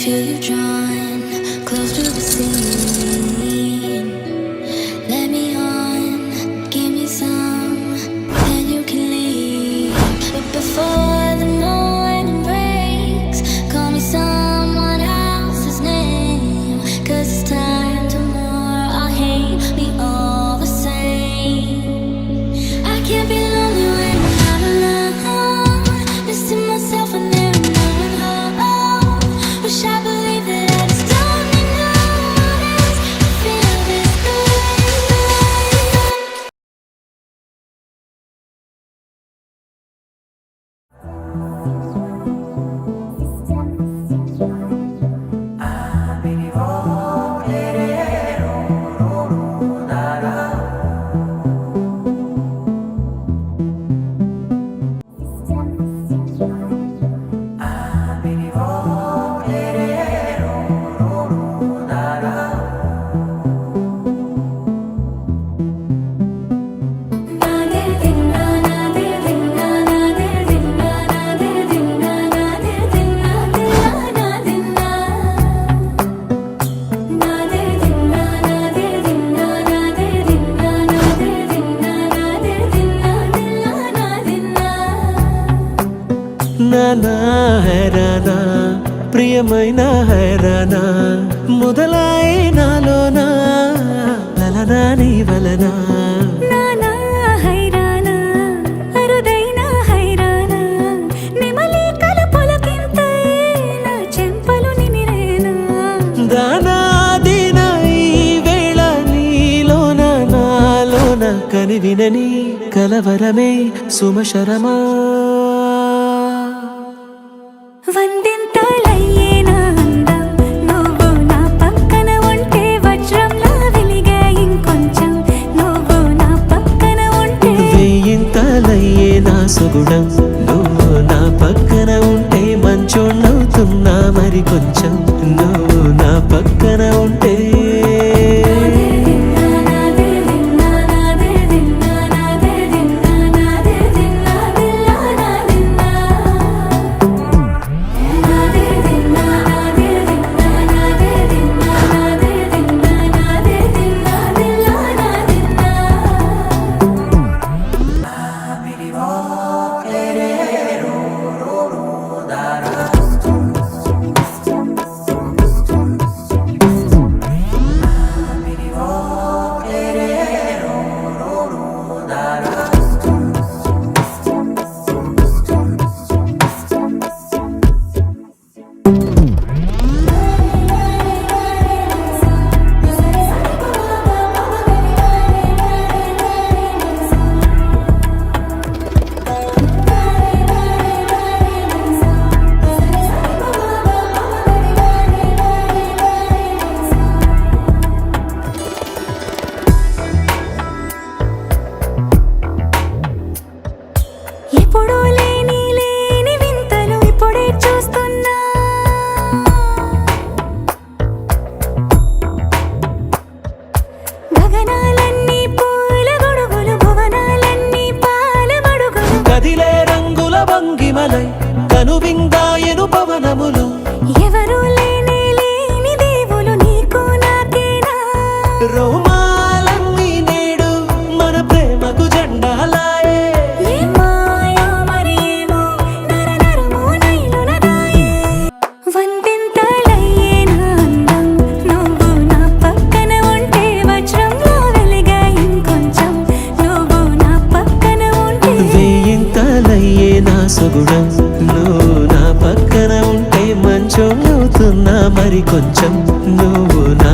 till you're drawn close to the scene. Let me on, give me some, then you can leave. But before the morning breaks, call me someone else's name. 'Cause it's time tomorrow, I'll hate me all the same. I can't be lonely when I'm alone, missing myself and there and going home. Wish I believed that I just don't need no one else to feel this way. నానా హైరానా ప్రియమైన హైరానా మొదలై నాలోనా లలనా నీ వలనా నానా హైరానా అరుదైన హైరానా నిమలి కలపులకింతై నా చెంపలు నిమిరేనా దానాదిన ఈ వేళ నీలోన నాలోన కనివినని కలవరమే సుమశరమా వందింతలయ్యేనా అందం నువ్వు నా పక్కన ఉంటే వజ్రంలా వెలిగే ఇంకొంచెం నువ్వు నా పక్కన ఉంటే వెయ్యింతలయ్యే నా సుగుణం నువ్వు నా పక్కన ఉంటే మంచోళ్ళవుతున్నా మరి కొంచెం నువ్వు నా పక్కన ఉంటే ఎప్పుడూ లేని లేని వింతలు ఇప్పుడే చూస్తున్నా గగనాలన్నీ పూల గొడుగులు భువనాలన్నీ పాల మడుగులు కదిలే రంగుల భంగిమలై కనువిందాయను పవనములు ఎవరూ లేని లేని దేవులు నీకు నాకేనా రోమాలన్నీ నేడు మన ప్రేమకు జెండాలాయే ఏ మాయో మరి ఏమో నరనరమో నైలున దాయే వందింతలయ్యేనా అందం నువ్వు నా పక్కన ఉంటే వజ్రంలా వెలిగే ఇంకొంచెం నువ్వు నా పక్కన ఉంటే వెయ్యింతలయ్యే నా సుగుణం నువ్వు నా పక్కన ఉంటే మంచోళ్ళవుతున్నా మరి కొంచెం నువ్వు నా